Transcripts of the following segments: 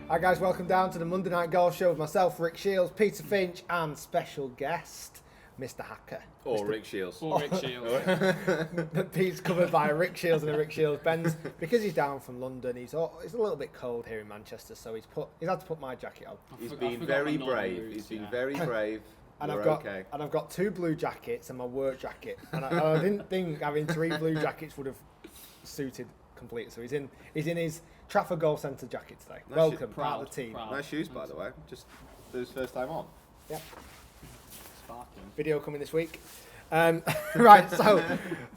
Hi guys, welcome down to the Monday Night Golf Show with myself, Rick Shiels, Peter Finch, and special guest, Mr. Hacker. Or Rick Shiels. Or Rick Shiels. Pete's covered by a Rick Shiels and a Rick Shiels. Ben's, because he's down from London, it's a little bit cold here in Manchester, so he's had to put my jacket on. He's been very brave. He's been very brave. And I've got two blue jackets and my work jacket, and I didn't think having three blue jackets would have suited completely. So he's in his Trafford Golf Centre jacket today. Nice. Welcome, part of the team. Nice shoes, by the way. Just his first time on. Yep. Sparkling. Video coming this week. Right, so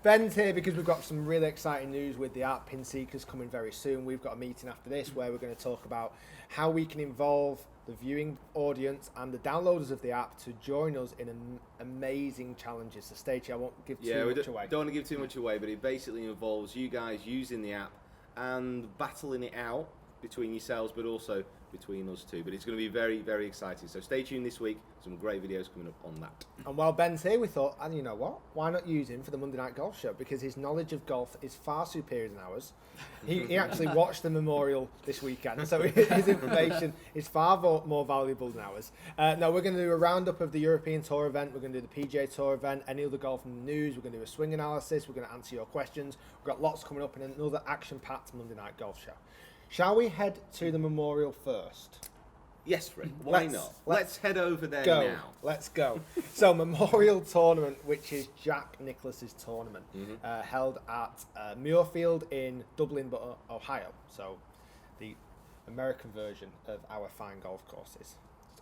Ben's here because we've got some really exciting news with the app. Pin Seekers coming very soon. We've got a meeting after this where we're going to talk about how we can involve the viewing audience and the downloaders of the app to join us in amazing challenges. So stay tuned. I won't give too much away. Don't want to give too much away, but it basically involves you guys using the app and battling it out between yourselves, but also between us two. But it's going to be very, very exciting. So stay tuned this week. Some great videos coming up on that. And while Ben's here, we thought, and you know what? Why not use him for the Monday Night Golf Show? Because his knowledge of golf is far superior than ours. He actually watched the Memorial this weekend, so his information is far more valuable than ours. No, we're going to do a roundup of the European Tour event. We're going to do the PGA Tour event, any other golf news. We're going to do a swing analysis. We're going to answer your questions. We've got lots coming up and another action-packed Monday Night Golf Show. Shall we head to the Memorial first? Yes, Rick. Why not? Let's head over there now. Let's go. So, Memorial Tournament, which is Jack Nicklaus's tournament, held at Muirfield in Dublin, Ohio. So, the American version of our fine golf courses.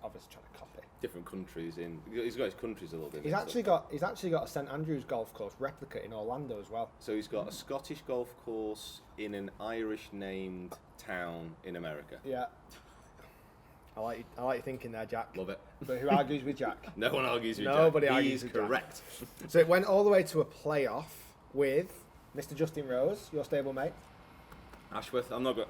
Obviously, trying to copy. Different countries in. He's got his countries a little bit. He's actually got a St Andrews golf course replica in Orlando as well. So he's got a Scottish golf course in an Irish named town in America. Yeah. I like your thinking there, Jack. Love it. But who argues with Jack? No one argues with Nobody Jack. argues He's with correct. Jack. So it went all the way to a playoff with Mr. Justin Rose, your stablemate. Ashworth, I'm not good.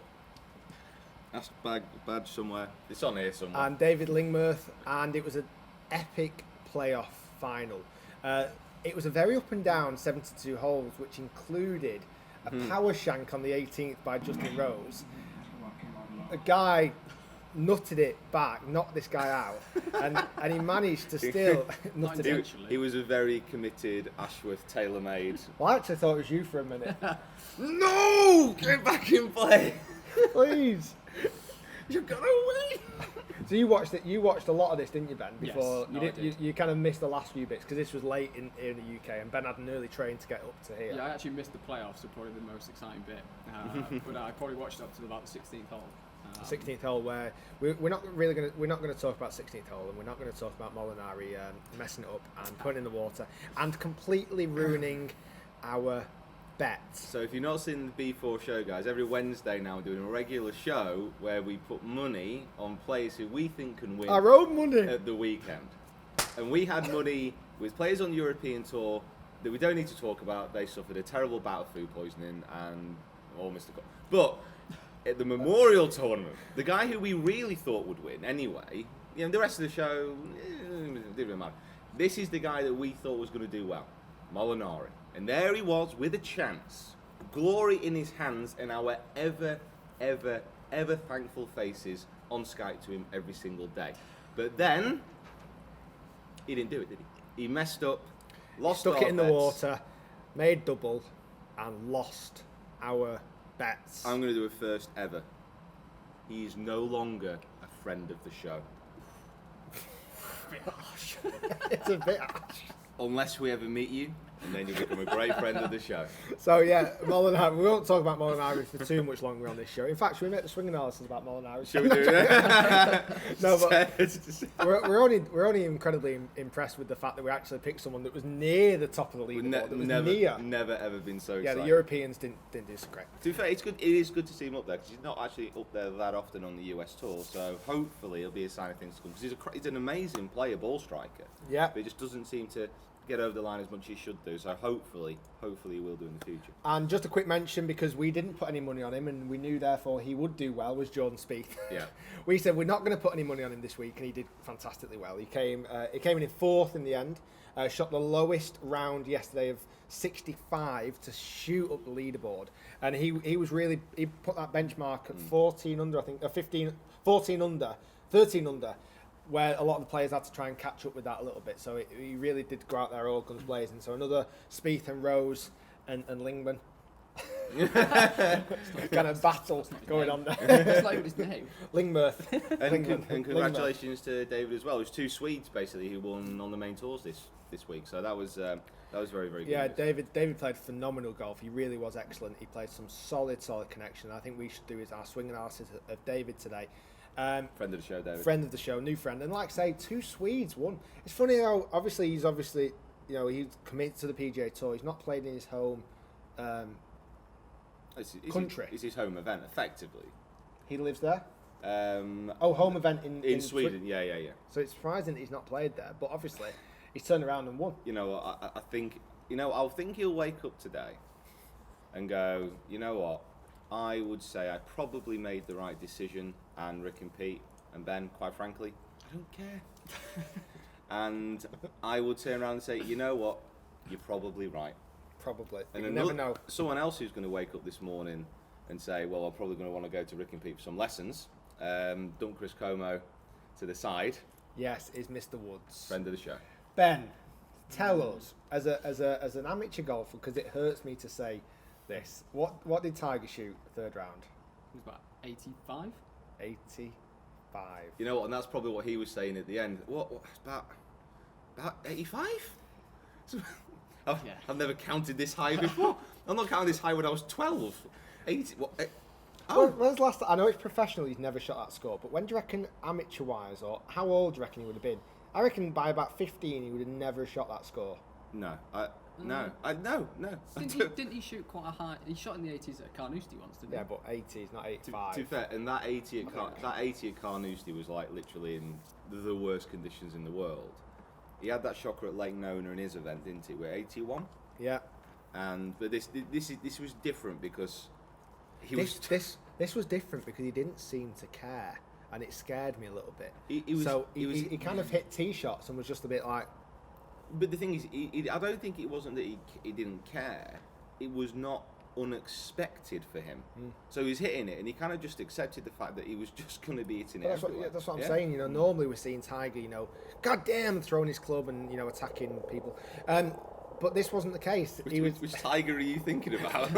That's badge somewhere. It's on here somewhere. And David Lingmerth, and it was an epic playoff final. It was a very up and down 72 holes, which included a power shank on the 18th by Justin Rose. A guy nutted it back, knocked this guy out, and he managed to still nut it. He was a very committed Ashworth tailor-made. Well, I actually thought it was you for a minute. No! Get back in play! Please. You got away! So you watched it. You watched a lot of this, didn't you, Ben? Before Yes, I did. You kind of missed the last few bits because this was late in the UK, and Ben had an early train to get up to here. Yeah, I actually missed the playoffs, so probably the most exciting bit. But I probably watched up to about the 16th hole. 16th hole, where we're not going to talk about 16th hole, and we're not going to talk about Molinari messing it up and putting in the water and completely ruining our bets. So if you've not seen the B4 show, guys, every Wednesday now we're doing a regular show where we put money on players who we think can win Our own money at the weekend. And we had money with players on the European Tour that we don't need to talk about. They suffered a terrible bout of food poisoning and all missed a goal. But at the Memorial Tournament, the guy who we really thought would win anyway, the rest of the show, didn't really matter. This is the guy that we thought was going to do well, Molinari. And there he was with a chance, glory in his hands, and our ever, ever, ever thankful faces on Skype to him every single day. But then, he didn't do it, did he? He messed up, lost stuck our it in the bets. water, made double, and lost our bets. I'm going to do a first ever. He is no longer a friend of the show. It's a bit harsh. Unless we ever meet you, and then you'll become a great friend of the show. So yeah, Molinari. We won't talk about Molinari for too much longer on this show. In fact, should we make the swing analysis about Molinari? Should we do that? No, but we're only incredibly impressed with the fact that we actually picked someone that was near the top of the league. Never ever been so Yeah, excited. the Europeans didn't do so great. To be fair, it's good. It is good to see him up there because he's not actually up there that often on the US tour. So hopefully it'll be a sign of things to come. Because he's an amazing player, ball striker. Yeah. But he just doesn't seem to get over the line as much as he should do. So hopefully he will do in the future. And just a quick mention, because we didn't put any money on him and we knew therefore he would do well, was Jordan Spieth. Yeah. We said we're not going to put any money on him this week, and he did fantastically well. He came in fourth in the end, shot the lowest round yesterday of 65 to shoot up the leaderboard, and he put that benchmark at 14 under, I think, 14 under, 13 under, where a lot of the players had to try and catch up with that a little bit. So he really did go out there all guns blazing. So another Spieth and Rose and Lingman. Kind of battle going on there. It's like his name. Lingmerth. And congratulations to David as well. It was 2 Swedes basically who won on the main tours this week. So that was very, very good. Yeah, David played phenomenal golf. He really was excellent. He played some solid connection. I think we should do our swing analysis of David today. Friend of the show, David. Friend of the show, new friend. And like I say, 2 Swedes won. It's funny how he's he's committed to the PGA Tour. He's not played in his home country. It's his home event, effectively. He lives there? Home event in Sweden. Yeah. So it's surprising that he's not played there, but obviously he's turned around and won. I think, I think he'll wake up today and go, you know what, I would say I probably made the right decision, and Rick and Pete and Ben, quite frankly, I don't care. And I would turn around and say, you know what, you're probably right. Probably. And you never know. Someone else who's going to wake up this morning and say, well, I'm probably going to want to go to Rick and Pete for some lessons. Dump Chris Como to the side. Yes, is Mr. Woods. Friend of the show. Ben, tell us, as an amateur golfer, because it hurts me to say this, what did Tiger shoot third round? It was about 85. 85. You know what, and that's probably what he was saying at the end. What about 85? I've never counted this high before. I'm not counting this high when I was 12. 80. What? When's the last? I know it's professional. He's never shot that score, but when do you reckon, amateur-wise, or how old do you reckon he would have been? I reckon by about 15, he would have never shot that score. No. No. Didn't he shoot quite a high? He shot in the 80s at Carnoustie once, didn't he? Yeah, but 80 is not 85. To be fair, and that 80 at Carnoustie was like literally in the worst conditions in the world. He had that shocker at Lake Nona in his event, didn't he? We're 81. Yeah. But this was different because this was different because he didn't seem to care, and it scared me a little bit. He kind of hit tee shots and was just a bit like. But the thing is, I don't think it wasn't that he didn't care. It was not unexpected for him. So he was hitting it, and he kind of just accepted the fact that he was just going to be hitting it everywhere. That's what I'm saying. Normally we're seeing Tiger, goddamn, throwing his club and attacking people. But this wasn't the case. Which Tiger are you thinking about?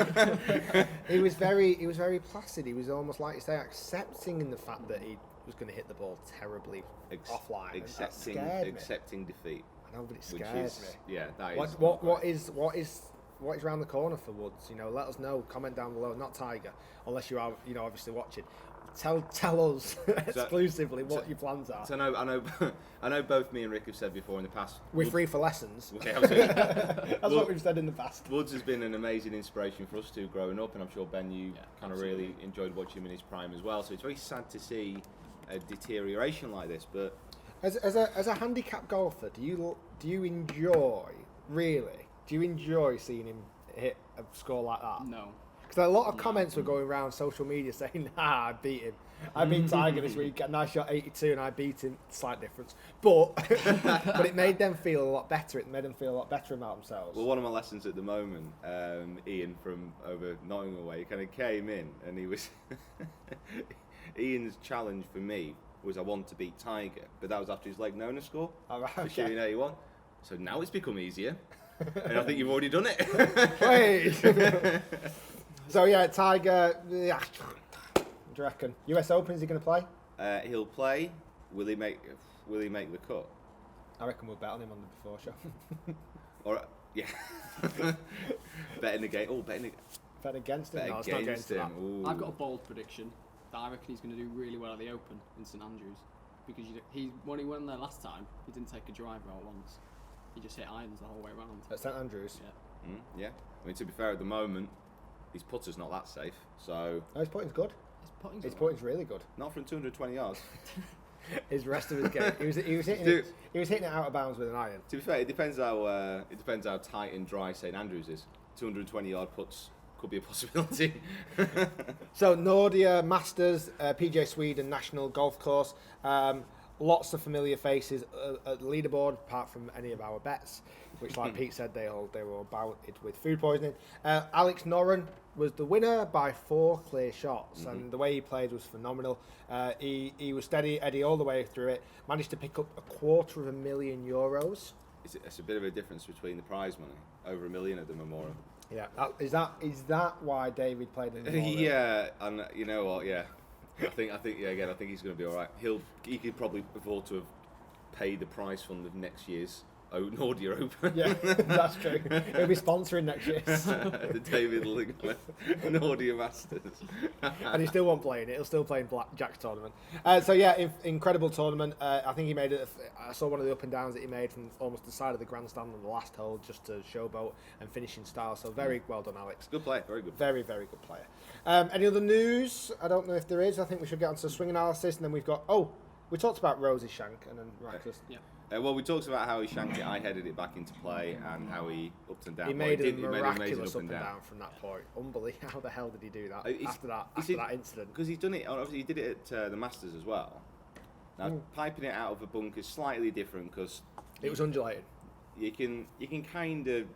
He was very placid. He was almost like you say, accepting in the fact that he was going to hit the ball terribly offline. Accepting defeat. I know, but it scares me. Yeah, that is. What is round the corner for Woods? Let us know. Comment down below. Not Tiger, unless you are, obviously watching. Tell us exclusively what your plans are. So I know both me and Rick have said before in the past. We're free for lessons. Yeah, That's what we've said in the past. Woods has been an amazing inspiration for us two growing up, and I'm sure Ben, you kind of really enjoyed watching him in his prime as well. So it's very sad to see a deterioration like this, but. As a handicap golfer, do you enjoy seeing him hit a score like that? No. Because a lot of comments were going around social media saying, I beat him. I beat Tiger this week and I shot 82 and I beat him. Slight difference. But it made them feel a lot better. It made them feel a lot better about themselves. Well, one of my lessons at the moment, Ian from over Nottingham way, kind of came in and he was... Ian's challenge for me was I want to beat Tiger, but that was after his Lake Nona score for shooting 81. So now it's become easier, and I think you've already done it. Wait. So yeah, Tiger. Yeah. What do you reckon? US Open, is he going to play? He'll play. Will he make the cut? I reckon we'll bet on him on the before show. Or yeah. betting against. Bet against him. Bet no, it's not against him. I've got a bold prediction. That I reckon he's going to do really well at the Open in St Andrews, because when he went there last time, he didn't take a driver out once. He just hit irons the whole way around. At St Andrews? Yeah. Yeah. I mean, to be fair, at the moment, his putter's not that safe, so... No, his putting's good. His putting's really good. Not from 220 yards. his rest of his game. He was hitting it out of bounds with an iron. To be fair, it depends how tight and dry St Andrews is. 220-yard putts could be a possibility. So Nordea Masters, PGA Sweden National Golf Course. Lots of familiar faces at the leaderboard, apart from any of our bets, which, like Pete said, they were about it with food poisoning. Alex Noren was the winner by 4 clear shots, and the way he played was phenomenal. He was steady Eddie all the way through it. Managed to pick up €250,000. It's a bit of a difference between the prize money, over $1 million at the Memorial. Yeah, is that why David played in the Memorial? Yeah, and you know what? Yeah. I think he's going to be all right. He could probably afford to have paid the prize fund of next year's Nordea Open. Yeah, that's true. He'll be sponsoring next year. The David Lingmerth Nordea Masters. And he still won't play in it. He'll still play in Blackjack's tournament. So yeah, incredible tournament. I think he made it. I saw one of the up and downs that he made from almost the side of the grandstand on the last hole, just to showboat and finish in style. So very well done, Alex. Good player, very good. Very, very good player. Any other news? I don't know if there is. I think we should get onto the swing analysis, and then we've got. Oh, we talked about Rosie Shank, and then Reckless. Yeah. Well, we talked about how he shanked it, I headed it back into play, and how he upped and down. He made a miraculous up and down from that point. Unbelievable. How the hell did he do that after that incident? Because he's done it, obviously he did it at the Masters as well. Now, piping it out of a bunker is slightly different because... It was undulating. You can kind of...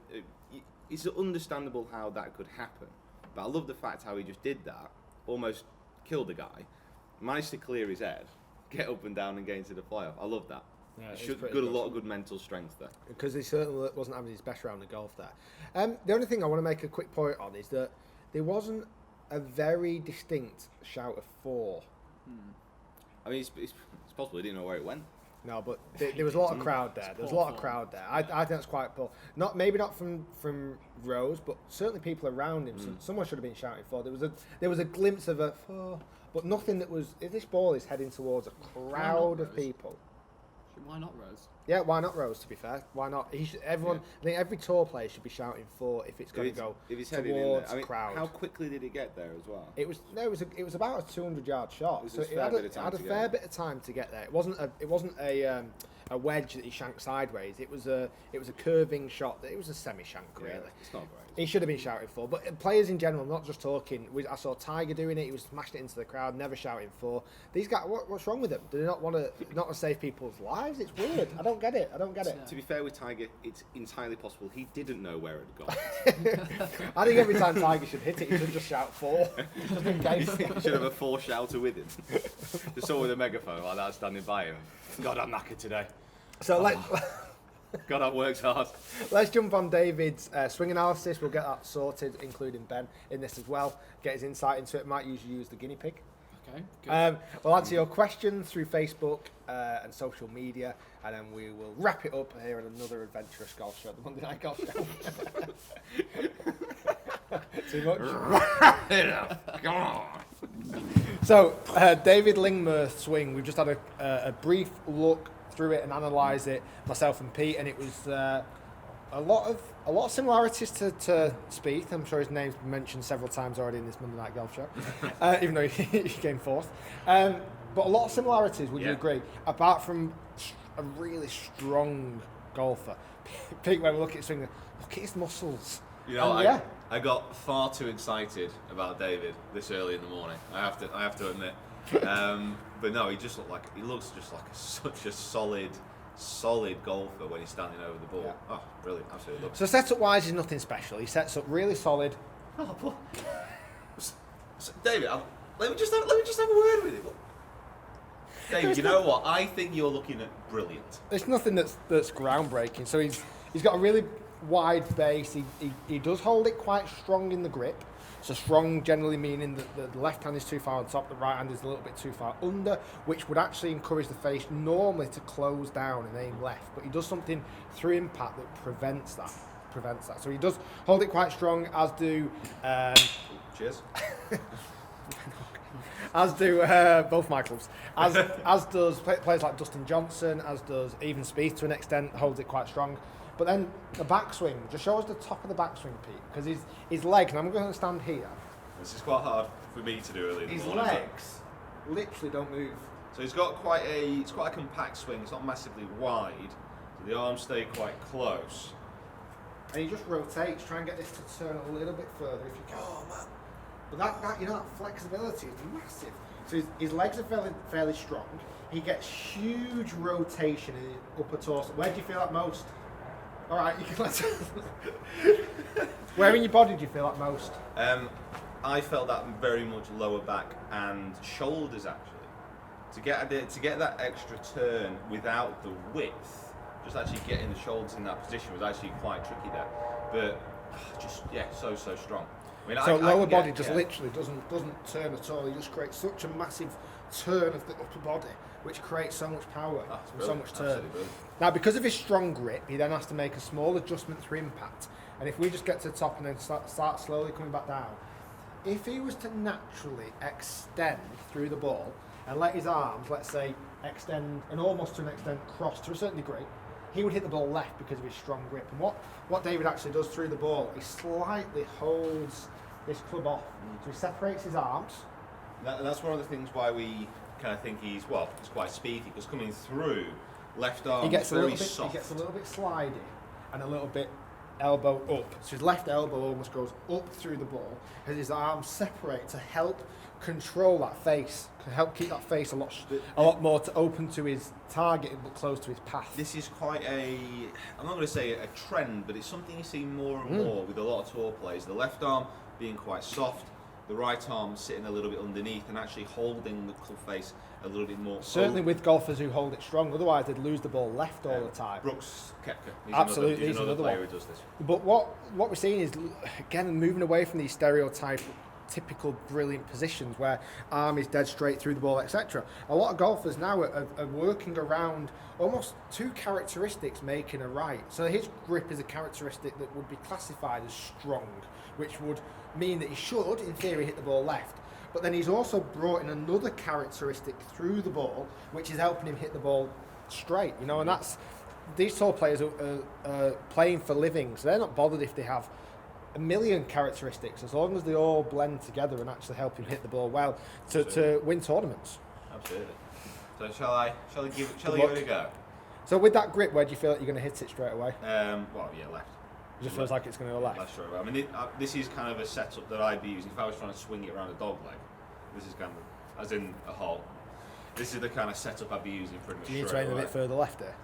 It's understandable how that could happen. But I love the fact how he just did that, almost killed the guy, managed to clear his head, get up and down and get into the playoff. I love that. Yeah, a lot of good mental strength there. Because he certainly wasn't having his best round of golf there. The only thing I want to make a quick point on is that there wasn't a very distinct shout of 4. I mean, it's possible he didn't know where it went. No, but there was a lot of crowd there. There was a lot of crowd there. I think that's quite poor. Maybe not from Rose, but certainly people around him. Someone should have been shouting 4. There was a glimpse of a 4, but nothing that was. This ball is heading towards a crowd of people. Why not Rose? Yeah, why not Rose? To be fair, why not? Everyone, I think every tour player should be shouting 4 if it's going to go towards the crowd. How quickly did it get there as well? It was about a 200-yard shot, so it had a fair bit of time to get there. It wasn't a wedge that he shanked sideways. It was a curving shot. It was a semi-shank, really. It's not great. He should have been shouting 4, but players in general, not just talking. I saw Tiger doing it. He was smashing it into the crowd, never shouting 4. These guys, what's wrong with them? Do they not want to save people's lives? It's weird. I don't get it. To be fair with Tiger, it's entirely possible he didn't know where it had gone. I think every time Tiger should hit it, he should just shout 4. Just in case. He should have a 4 shouter with him. Just someone with a megaphone like that standing by him. God, I'm knackered today. So God, I've worked hard. Let's jump on David's swing analysis. We'll get that sorted, including Ben in this as well. Get his insight into it. Might usually use the guinea pig. Okay, good. We'll answer your questions through Facebook and social media, and then we will wrap it up here at another adventurous golf show, the Monday Night Golf Show. Too much? Come on. So, David Lingmerth swing. We've just had a brief look through it and analyse it, myself and Pete, and it was a lot of similarities to Spieth. I'm sure his name's been mentioned several times already in this Monday Night Golf Show, even though he came 4th. But a lot of similarities, would you agree? Apart from a really strong golfer. Pete, when we look at his swing, look at his muscles. You know, I got far too excited about David this early in the morning. I have to admit. But no, he looks just like such a solid golfer when he's standing over the ball. Yeah. Oh, brilliant, absolutely. So setup wise, is nothing special. He sets up really solid. Oh, David, let me just have a word with him. David, you know what? I think you're looking at brilliant. There's nothing that's groundbreaking. So he's got a really wide base. He does hold it quite strong in the grip. So strong generally meaning that the left hand is too far on top, the right hand is a little bit too far under, which would actually encourage the face normally to close down and aim left. But he does something through impact that prevents that. So he does hold it quite strong, as do... Cheers. As do both my clubs. As does players like Dustin Johnson, as does even Spieth to an extent, holds it quite strong. But then the backswing, just show us the top of the backswing, Pete, because his leg, and I'm going to stand here. This is quite hard for me to do early in the His morning. legs literally don't move. So it's got quite a compact swing. It's not massively wide, so the arms stay quite close. And he just rotates, try and get this to turn a little bit further if you can. Oh man! But that flexibility is massive. So his legs are fairly strong. He gets huge rotation in his upper torso. Where do you feel that most? All right, you can let. Where in your body do you feel that most? I felt that very much lower back and shoulders actually. To get that extra turn without the width, just actually getting the shoulders in that position was actually quite tricky there. But so strong. I mean, so lower body just literally doesn't turn at all. He just creates such a massive turn of the upper body, which creates so much power and so much turn. Now, because of his strong grip, he then has to make a small adjustment through impact. And if we just get to the top and then start slowly coming back down, if he was to naturally extend through the ball and let his arms, let's say, extend and almost to an extent cross to a certain degree, he would hit the ball left because of his strong grip. And what David actually does through the ball, he slightly holds this club off. So he separates his arms. That's one of the things why we kind of think he's quite speedy, because coming through left arm is very soft. He gets a little bit slidey and a little bit elbow up. So his left elbow almost goes up through the ball as his arms separate to help control that face, to help keep that face a lot more open to his target but close to his path. This is quite I'm not going to say a trend, but it's something you see more and more with a lot of tour players. The left arm being quite soft, the right arm sitting a little bit underneath and actually holding the club face a little bit more. Certainly with golfers who hold it strong, otherwise they'd lose the ball left all the time. Brooks Koepka, absolutely, he's another player who does this. But what we're seeing is, again, moving away from these typical brilliant positions where arm is dead straight through the ball, etc. A lot of golfers now are working around almost two characteristics making a right. So his grip is a characteristic that would be classified as strong, which would mean that he should, in theory, hit the ball left. But then he's also brought in another characteristic through the ball, which is helping him hit the ball straight. And that's these tour players are playing for living, so they're not bothered if they have a million characteristics, as long as they all blend together and actually help him hit the ball well to win tournaments. Absolutely. So shall I give it a go? So with that grip, where do you feel like you're going to hit it straight away? Left. It just feels like it's going to go left. Left straight away. I mean, this is kind of a setup that I'd be using if I was trying to swing it around a dog leg. This is kind of, as in a hole. This is the kind of setup I'd be using pretty much. Do you need to aim a bit further left there?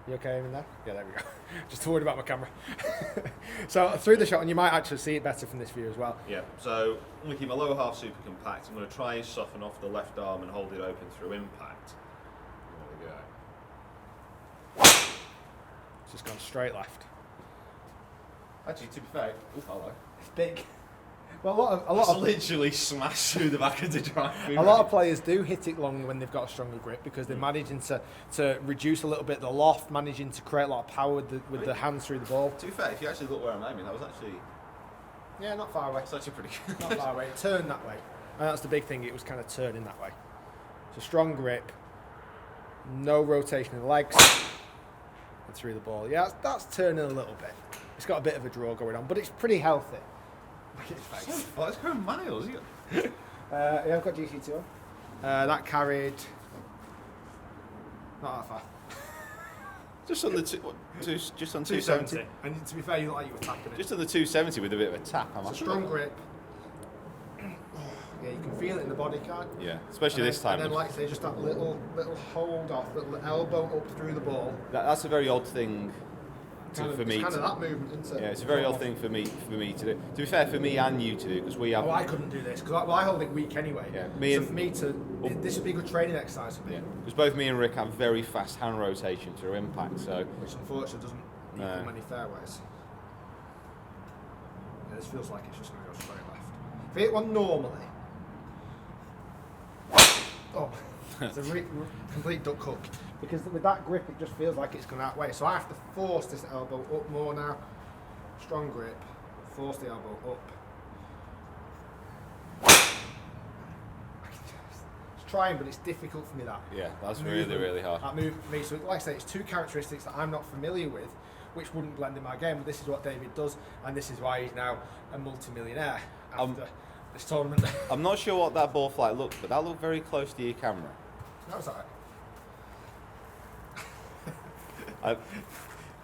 You okay aiming there? Yeah, there we go. Just worried about my camera. So through the shot, and you might actually see it better from this view as well. Yeah, so I'm going to keep my lower half super compact. I'm going to try and soften off the left arm and hold it open through impact. There we go. It's just gone straight left. Actually, to be fair, hello. It's big. Well, a lot of literally smashed through the back of the drive. A lot of players do hit it long when they've got a stronger grip because they're managing to reduce a little bit the loft, managing to create a lot of power with the hands through the ball. To be fair, if you actually look where I'm aiming, that was actually not far away. It's actually pretty good. Not far away. It turned that way, and that's the big thing. It was kind of turning that way. So strong grip, no rotation in the legs, and through the ball. Yeah, that's turning a little bit. It's got a bit of a draw going on, but it's pretty healthy. It's going miles. Yeah, I've got GC2 on. That carried not that far. Just on the just on 270. And to be fair, you look like you were tapping it. Just on the 270 with a bit of a tap. It's a strong grip. Yeah, you can feel it in the body, can't you? Yeah, especially this time. And then, like I say, just that little hold off, little elbow up through the ball. That's a very odd thing. For me, it's kind of that movement, isn't it? Yeah, it's a very odd thing for me to do. To be fair, for me and you to do, because we have. Oh, I couldn't do this because I hold it weak anyway. Yeah, this would be a good training exercise for me. Yeah, because both me and Rick have very fast hand rotation through impact, so. Which unfortunately doesn't equal many fairways. Yeah, this feels like it's just going to go straight left. If I hit one normally. Oh, it's a complete duck hook. Because with that grip, it just feels like it's going that way. So I have to force this elbow up more now. Strong grip. Force the elbow up. It's trying, but it's difficult for me, that. Yeah, that's really hard. That move for me. So like I say, it's two characteristics that I'm not familiar with, which wouldn't blend in my game. But this is what David does, and this is why he's now a multi-millionaire after this tournament. I'm not sure what that ball flight looked, but that looked very close to your camera. That was alright. I,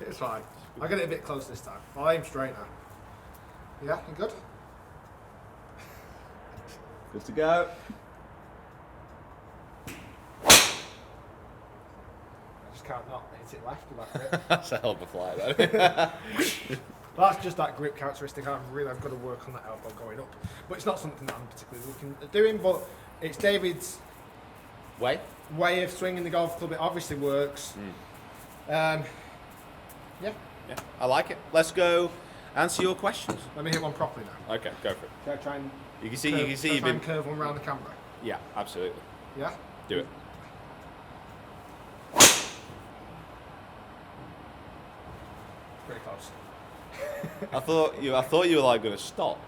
It's fine. I'll get it a bit close this time. I'll aim straight now. Yeah, you good? good to go. I just can't not hit it left with that grip. That's a hell of a fly, though. That's just that grip characteristic. I've got to work on that elbow going up. But it's not something that I'm particularly looking at doing, but it's David's Way? way of swinging the golf club. It obviously works. Yeah. Yeah, I like it. Let's go answer your questions. Let me hit one properly now. Okay, go for it. Should I try and You can see, curve, you've been. curve one round the camera? Yeah, absolutely. Yeah? Do it. Pretty close. I thought you were like going to stop,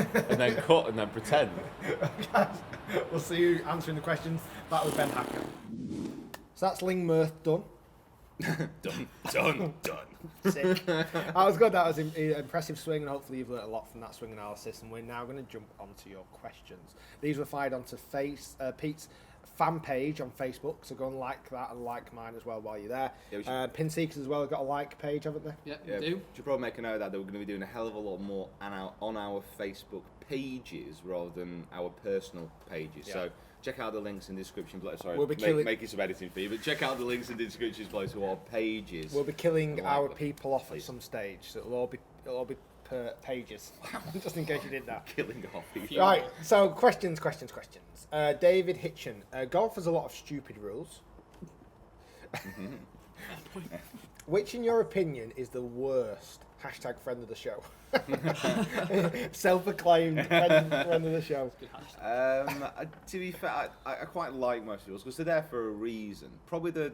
and then cut, and then pretend. Guys, we'll see you answering the questions. That was Ben Hacker. So that's Lingmerth done. Done. Sick. That was good. That was an impressive swing, and hopefully you've learnt a lot from that swing analysis. And we're now going to jump onto your questions. These were fired onto Pete's fan page on Facebook, so go and like that and like mine as well while you're there. Yeah, Pin Seekers as well have got a like page, haven't they? Yeah, Yeah, you do. should probably make a note of that we're going to be doing a hell of a lot more on our Facebook pages rather than our personal pages. Yeah. So check out the links in the description below. Sorry, We'll be making some editing for you, but check out the links in the description below to our pages. We'll be killing Like our them, people off please. at some stage, so it'll all be per pages, just in case you did that. Killing off people. Right, so questions. David Hitchin. Golf has a lot of stupid rules. Which, in your opinion, is the worst? Hashtag friend of the show. Self-acclaimed friend of the show. To be fair, I quite like most of the rules because they're there for a reason. Probably the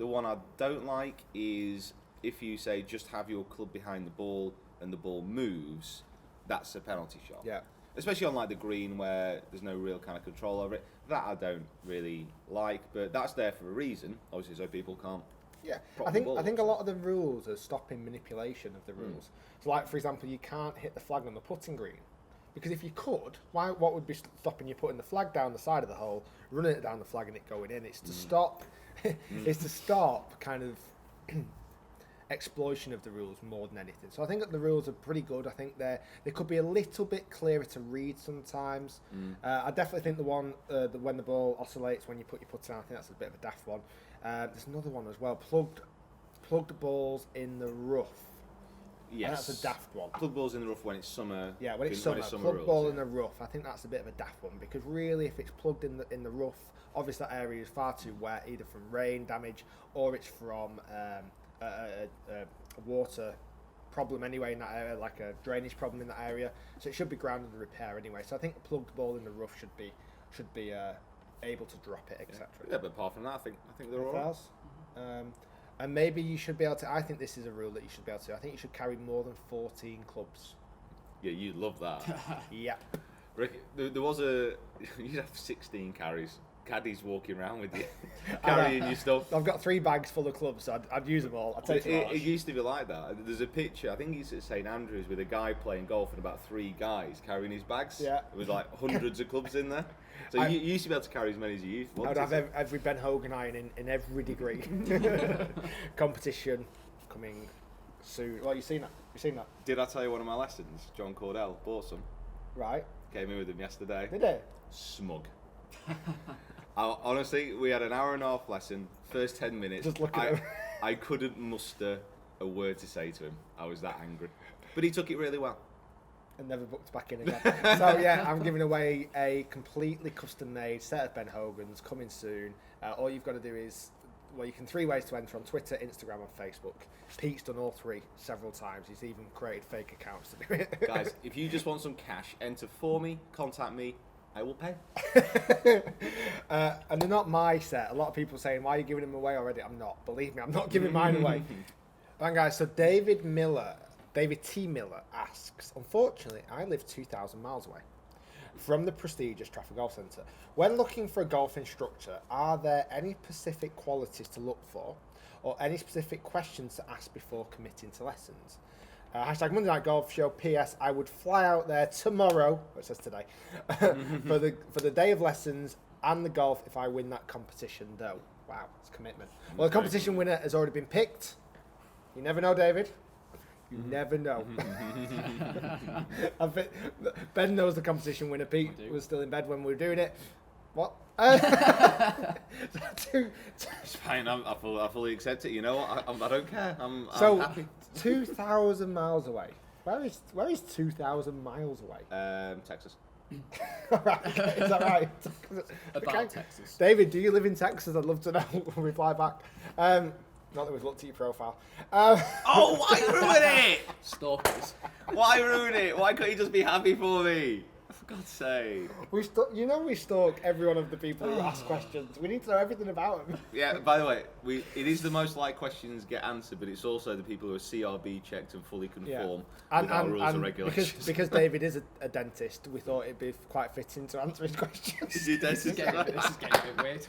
one I don't like is if you say just have your club behind the ball and the ball moves, that's a penalty shot. Yeah. Especially on like the green where there's no real kind of control over it. That I don't really like, but that's there for a reason, obviously, so people can't. Yeah, prop I the think ball a up. lot of the rules are stopping manipulation of the rules. So, like for example, you can't hit the flag on the putting green because if you could, what would be stopping you putting the flag down the side of the hole, running it down the flag, and it going in? It's to stop. It's to stop kind of exploitation of the rules more than anything. So I think that the rules are pretty good. I think they could be a little bit clearer to read sometimes. I definitely think the one when the ball oscillates when you put your putter down, I think that's a bit of a daft one. There's another one as well. Plugged balls in the rough. Yes. That's a daft one. Plug balls in the rough when it's summer. Yeah, when it's when summer, plug rules, ball yeah. in the rough. I think that's a bit of a daft one because really, if it's plugged in the rough, obviously that area is far too wet, either from rain damage or it's from a water problem anyway in that area, like a drainage problem in that area. So it should be grounded and repair anyway. So I think a plugged ball in the rough should be able to drop it, etc. Yeah, but apart from that, I think they're all right. Else? And maybe you should be able to. I think this is a rule that you should be able to. I think you should carry more than 14 clubs. Yeah, you'd love that. Yeah. Rick, there was you'd have 16 carries. Caddies walking around with you, carrying your stuff. I've got 3 bags full of clubs, so I'd use them all. I'd take It used to be like that. There's a picture, I think he's at St Andrews, with a guy playing golf and about 3 guys carrying his bags. Yeah. There was like hundreds of clubs in there. So you used to be able to carry as many as you I'd wanted. have every Ben Hogan iron in every degree. Competition coming soon. Well, you seen that? Did I tell you one of my lessons? John Cordell bought some. Right. Came in with him yesterday. Did it? Smug. Honestly, we had an hour and a half lesson. First 10 minutes, Just look at him. I couldn't muster a word to say to him. I was that angry. But he took it really well. And never booked back in again. So yeah, I'm giving away a completely custom-made set of Ben Hogans coming soon. All you've got to do is, well, you can 3 ways to enter: on Twitter, Instagram, and Facebook. Pete's done all 3 several times. He's even created fake accounts to do it. Guys, if you just want some cash, enter for me, contact me, I will pay. And they're not my set. A lot of people saying, why are you giving them away already? I'm not. Believe me, I'm not giving mine away. Right, guys, so David T. Miller asks, unfortunately, I live 2,000 miles away from the prestigious Trafford Golf Centre. When looking for a golf instructor, are there any specific qualities to look for or any specific questions to ask before committing to lessons? Hashtag Monday Night Golf Show. PS, I would fly out there tomorrow, it says today, for the day of lessons. and the golf if I win that competition, though. Wow, it's commitment. Well, the competition winner has already been picked. You never know, David. You never know. I think Ben knows the competition winner. Pete was still in bed when we were doing it. What? It's fine. I fully accept it. You know what? I don't care. I'm happy. 2,000 miles away. Where is 2,000 miles away? Texas. Right, okay, is that right? About Texas. David, do you live in Texas? I'd love to know. Reply back. Not that we've looked at your profile. Oh, why ruin it? Stalkers. Why ruin it? Why can't you just be happy for me? For God's sake. We stalk every one of the people who ask questions. We need to know everything about them. Yeah, by the way, it is the most liked questions get answered, but it's also the people who are CRB checked and fully conform with our rules and regulations. Because David is a dentist, we thought it'd be quite fitting to answer his questions. Is he a dentist? This is getting a bit weird.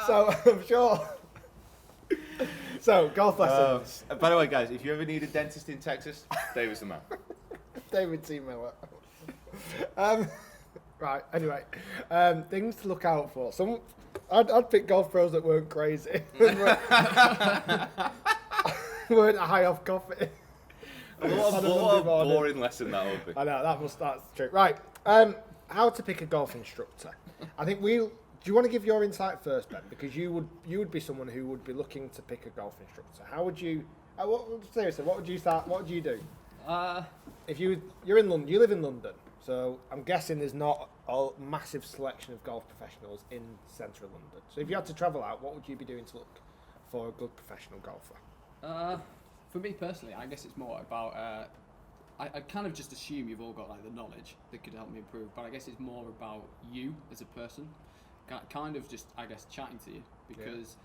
So I'm sure. So golf lessons. By the way, guys, if you ever need a dentist in Texas, David's the man. David T. Miller. Right. Anyway, things to look out for. I'd pick golf pros that weren't crazy. weren't high off coffee. What a boring lesson that would be. I know that's true. Right. How to pick a golf instructor? I think Do you want to give your insight first, Ben? Because you would be someone who would be looking to pick a golf instructor. How would you? Seriously, what would you start? What would you do? If you're in London, you live in London, so I'm guessing there's not a massive selection of golf professionals in central London. So if you had to travel out, what would you be doing to look for a good professional golfer? For me personally, I guess it's more about. I kind of just assume you've all got like the knowledge that could help me improve, but I guess it's more about you as a person. Kind of just, I guess, chatting to you, because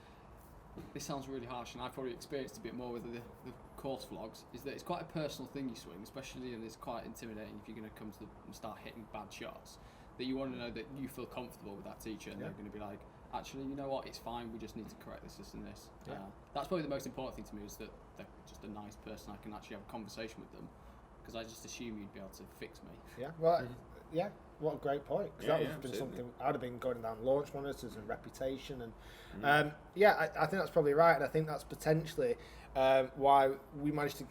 this sounds really harsh, and I've probably experienced a bit more with the course vlogs, is that it's quite a personal thing you swing, especially, and it's quite intimidating if you're going to come to and start hitting bad shots, that you want to know that you feel comfortable with that teacher, and they're going to be like, actually, you know what, it's fine, we just need to correct this and this. That's probably the most important thing to me, is that they're just a nice person, I can actually have a conversation with them, because I just assume you'd be able to fix me. Yeah, well, what a great point. Because that would have been absolutely. something I'd have been going down launch monitors and reputation, and I think that's probably right, and I think that's potentially why we managed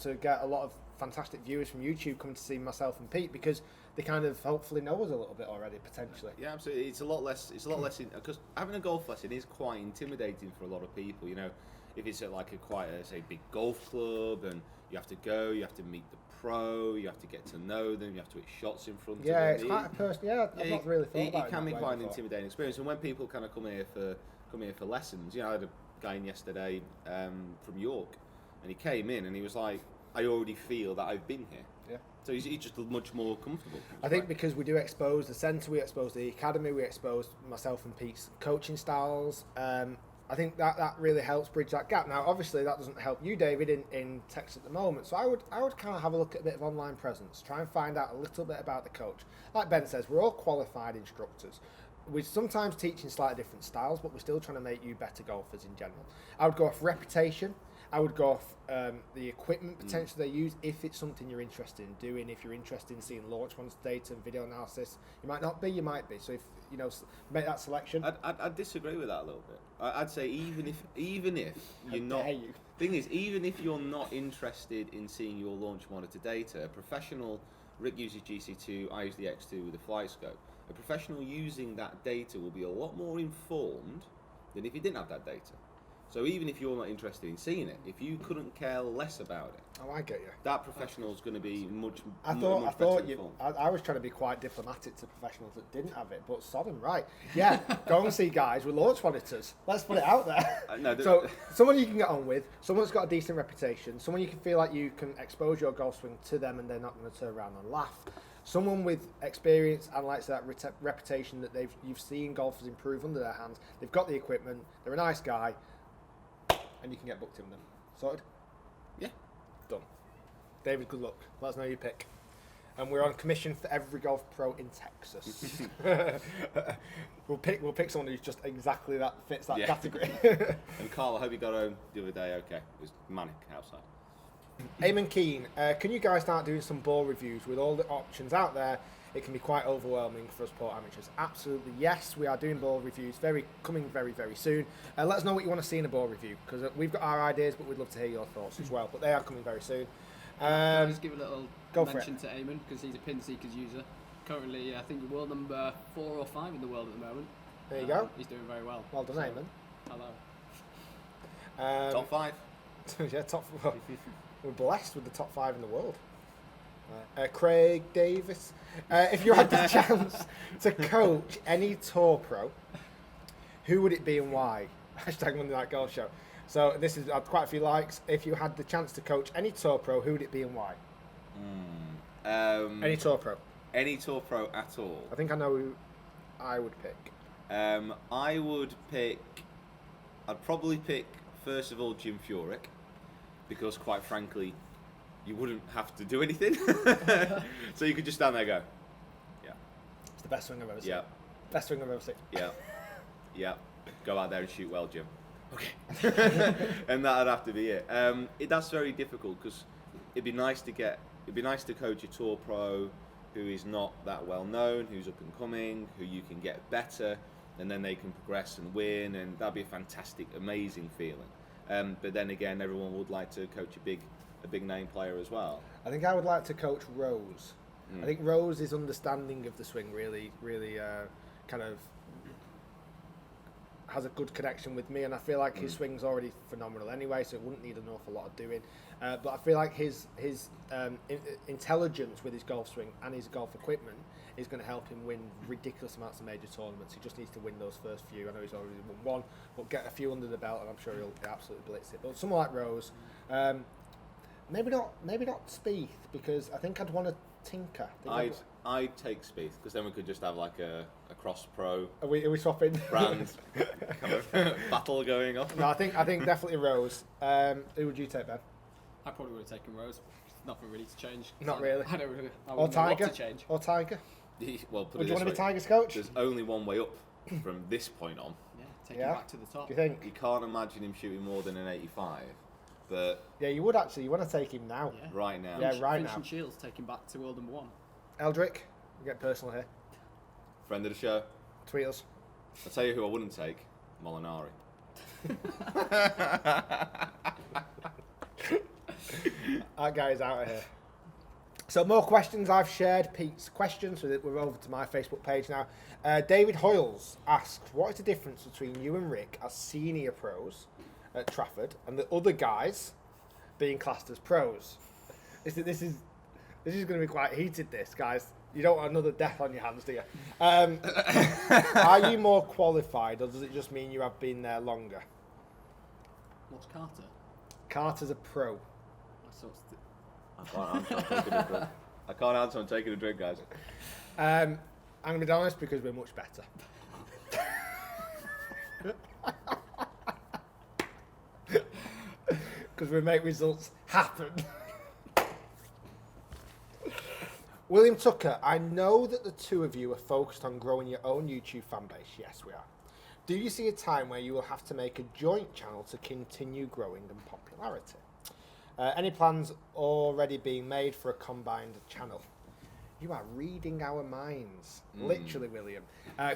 to get a lot of fantastic viewers from YouTube coming to see myself and Pete, because they kind of hopefully know us a little bit already potentially. Yeah, absolutely. It's a lot less because having a golf lesson is quite intimidating for a lot of people. You know, if it's at like quite a big golf club and you have to meet the pro, you have to get to know them, you have to hit shots in front of them. Yeah, it's quite a person. Yeah, I've not really thought about it. It can be that way quite an before. intimidating experience. And when people kind of come here for lessons, you know, I had a guy in yesterday from York, and he came in and he was like, I already feel that I've been here. Yeah. So he's just much more comfortable. I think because we do expose the centre, we expose the academy, we expose myself and Pete's coaching styles. I think that really helps bridge that gap. Now, obviously, that doesn't help you, David, in Texas at the moment. So I would kind of have a look at a bit of online presence, try and find out a little bit about the coach. Like Ben says, we're all qualified instructors. We're sometimes teaching slightly different styles, but we're still trying to make you better golfers in general. I would go off reputation. I would go off the equipment potential they use, if it's something you're interested in doing. If you're interested in seeing launch ones data and video analysis, you might not be, you might be. So if you know, make that selection. I'd disagree with that a little bit. I'd say even if you're not. You. Thing is, even if you're not interested in seeing your launch monitor data, a professional, Rick uses GC2, I use the X2 with the flight scope. A professional using that data will be a lot more informed than if you didn't have that data. So even if you're not interested in seeing it, if you couldn't care less about it, Oh, I get you. that professional is going to be much I better thought informed. I was trying to be quite diplomatic to professionals that didn't have it, but sod 'em, right? Yeah, go and see guys with launch monitors. Let's put it out there. So someone you can get on with, someone that's got a decent reputation, someone you can feel like you can expose your golf swing to them and they're not going to turn around and laugh. Someone with experience and likes that reputation that you've seen golfers improve under their hands. They've got the equipment. They're a nice guy, and you can get booked in with them. Sorted? Yeah. Done. David, good luck. Let us know your pick. And we're on commission for every golf pro in Texas. We'll pick someone who's just exactly that fits that category. And Carl, I hope you got home the other day okay. It was manic outside. Eamon Keane, can you guys start doing some ball reviews with all the options out there? It can be quite overwhelming for us poor amateurs. Absolutely, yes. We are doing ball reviews coming very, very soon. Let us know what you want to see in a ball review, because we've got our ideas, but we'd love to hear your thoughts as well. But they are coming very soon. Can I just give a little Go mention to Eamon, because he's a Pin Seekers user. Currently, I think world number 4 or 5 in the world at the moment. There you go. He's doing very well. Well done, Eamon. Hello. Top 5. Yeah, we're blessed with the top 5 in the world. Craig Davis, if you had the chance to coach any tour pro, who would it be and why? Hashtag Monday Night Golf Show. So this has had quite a few likes. If you had the chance to coach any tour pro, who would it be and why? Any tour pro. Any tour pro at all. I think I know who I would pick. I'd probably pick, first of all, Jim Furyk, because quite frankly, you wouldn't have to do anything. So you could just stand there and go, yeah. It's the best swing I've ever seen. Yeah. Best swing I've ever seen. Yeah. Yeah. Go out there and shoot well, Jim. Okay. And that'd have to be it. That's very difficult, because it'd be nice to coach a tour pro who is not that well known, who's up and coming, who you can get better, and then they can progress and win, and that'd be a fantastic, amazing feeling. But then again, everyone would like to coach a big name player as well. I think I would like to coach Rose. I think Rose's understanding of the swing really kind of has a good connection with me, and I feel like his swing's already phenomenal anyway, so it wouldn't need an awful lot of doing. But I feel like his intelligence with his golf swing and his golf equipment is going to help him win ridiculous amounts of major tournaments. He just needs to win those first few. I know he's already won one, but get a few under the belt, and I'm sure he'll absolutely blitz it. But someone like Rose, maybe not Spieth, because I think I'd want to tinker. I'd take Spieth, because then we could just have like a cross pro. Are we swapping? Brand kind of battle going on. No, I think definitely Rose. Who would you take, Ben? I probably would have taken Rose. Nothing really to change. Not really. I don't really. I Or wouldn't know what Tiger. to change. Or Tiger. Well, put Would it you this want to be way, Tiger's coach? there's only one way up from this point on. Yeah, take Yeah. him back to the top. Do you think? You can't imagine him shooting more than an 85, but Yeah, you would actually. You want to take him now. Yeah. right now, Yeah, right now. Vincent Shiels take him back to world number 1. Eldrick, we get personal here. friend of the show. Tweet us. I'll tell you who I wouldn't take, Molinari. That guy's out of here. So more questions. I've shared Pete's questions, so that we're over to my Facebook page now. David Hoyles asks, what is the difference between you and Rick as senior pros at Trafford and the other guys being classed as pros? This is going to be quite heated, this, guys. You don't want another death on your hands, do you? Are you more qualified, or does it just mean you have been there longer? What's Carter? Carter's a pro. I sort of I can't answer. I'm taking a drink. I can't answer. I'm taking a drink, guys. I'm going to be honest, because we're much better. Because we make results happen. William Tucker, I know that the two of you are focused on growing your own YouTube fan base. Yes, we are. Do you see a time where you will have to make a joint channel to continue growing in popularity? Any plans already being made for a combined channel? You are reading our minds, literally, William.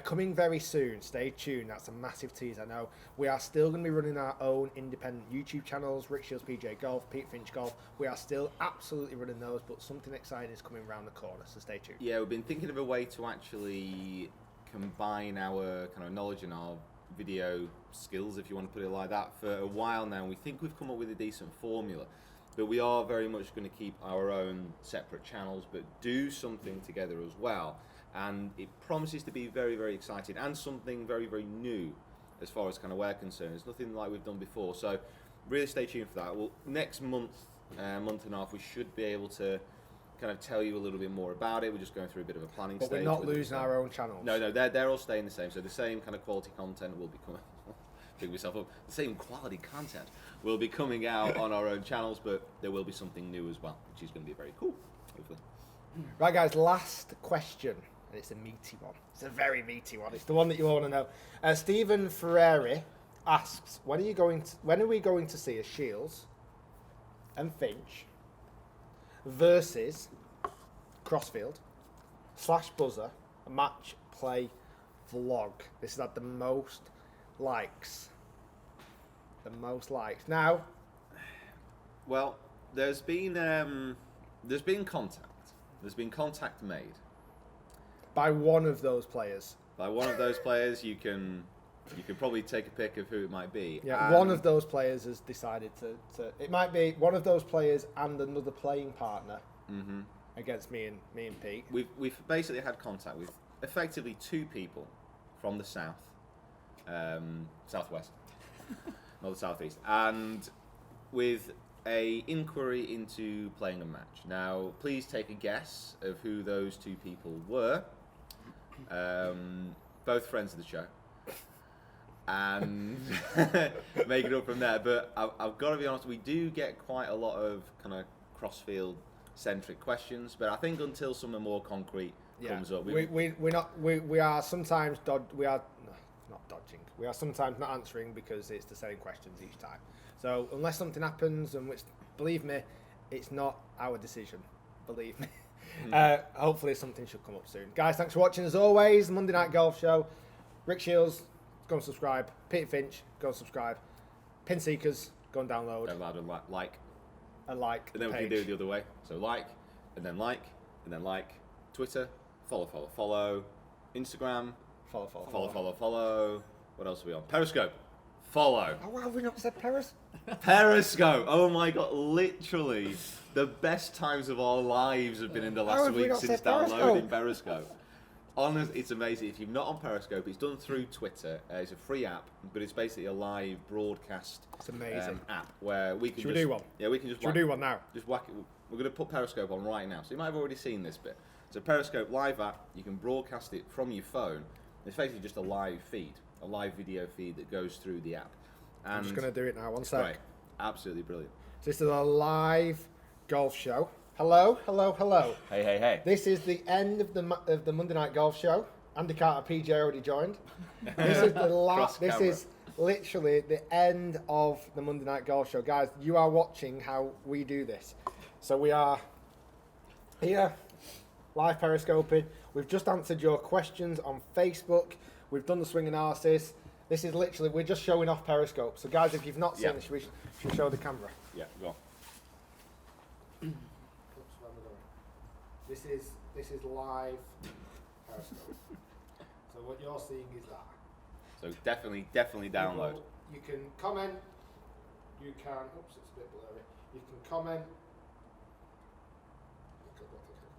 Coming very soon. Stay tuned. That's a massive tease, I know. We are still going to be running our own independent YouTube channels. Rick Shiels PJ Golf, Pete Finch Golf. We are still absolutely running those, but something exciting is coming around the corner, so stay tuned. Yeah, we've been thinking of a way to actually combine our kind of knowledge and our video skills, if you want to put it like that, for a while now. We think we've come up with a decent formula. But we are very much going to keep our own separate channels, but do something together as well. And it promises to be very, very exciting and something very, very new as far as kind of we're concerned. It's nothing like we've done before. So really stay tuned for that. Well, next month, month and a half, we should be able to kind of tell you a little bit more about it. We're just going through a bit of a planning But stage. we're not losing our own channels. No, they're all staying the same. So the same kind of quality content will be coming. Pick myself up. The same quality content will be coming out on our own channels, but there will be something new as well, which is going to be very cool, hopefully. Right, guys, last question. And it's a meaty one. It's a very meaty one. It's the one that you all want to know. Stephen Ferreri asks, when are we going to see a Shiels and Finch versus Crossfield / Buzzer, a match play vlog. This has had the most likes. Now, Well, there's been contact. There's been contact made by one of those players. by one of those players. You can probably take a pick of who it might be. Yeah, And one of those players has decided to. It might be one of those players and another playing partner against me and Pete. We've basically had contact with effectively 2 people from the south, southwest, not the southeast, and with a inquiry into playing a match. Now, please take a guess of who those 2 people were. Both friends of the show, and make it up from there. But I've got to be honest, we do get quite a lot of kind of crossfield centric questions, but I think until something more concrete comes up, we are sometimes not dodging. We are sometimes not answering because it's the same questions each time. So unless something happens, and which, believe me, it's not our decision. Believe me. Hopefully something should come up soon. Guys, thanks for watching as always. Monday Night Golf Show. Rick Shiels, go and subscribe. Peter Finch, go and subscribe. Pin Seekers, go and download. allowed to like, And like and then the we can page. do it the other way. So like, and then like, and then like. Twitter, follow. Instagram, follow. What else are we on? Periscope, follow. Oh, why have we not said Paris? Periscope. Oh my god, literally the best times of our lives have been in the How last have we week not since said Periscope? downloading Periscope. Honestly, it's amazing. If you're not on Periscope, it's done through Twitter. It's a free app, but it's basically a live broadcast It's amazing. app where we can Should we just do one? Yeah, we can just Should we do one now? just whack it. We're going to put Periscope on right now, so you might have already seen this bit. It's a Periscope live app. You can broadcast it from your phone. It's basically just a live feed, a live video feed that goes through the app. And I'm just going to do it now. One sec. right, absolutely brilliant. So this is a live golf show. Hello. Hey. This is the end of the Monday Night Golf Show. Andy Carter, PJ already joined. This is the last. This Cross-camera. is literally the end of the Monday Night Golf Show, guys. You are watching how we do this. So we are here, live periscoping. We've just answered your questions on Facebook. We've done the swing analysis. This is literally, we're just showing off Periscope. So guys, if you've not seen this, we should show the camera. Yeah, go on. Oops, where am I going? This is live Periscope. So what you're seeing is that. So definitely download. You can comment. You can. Oops, it's a bit blurry. You can comment.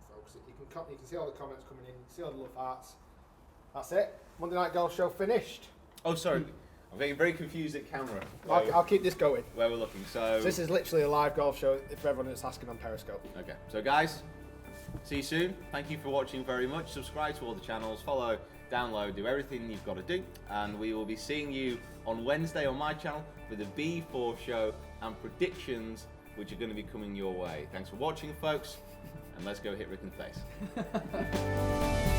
Focus it. You can see all the comments coming in. You can see all the love hearts. That's it. Monday Night Golf Show finished. Oh, sorry. I'm getting very confused at camera. I'll keep this going. Where we're looking. So This is literally a live golf show for everyone that's asking on Periscope. okay. So guys, see you soon. Thank you for watching very much. Subscribe to all the channels. Follow, download, do everything you've got to do, and we will be seeing you on Wednesday on my channel for the B4 show and predictions, which are going to be coming your way. Thanks for watching, folks, and let's go hit Rick in the face.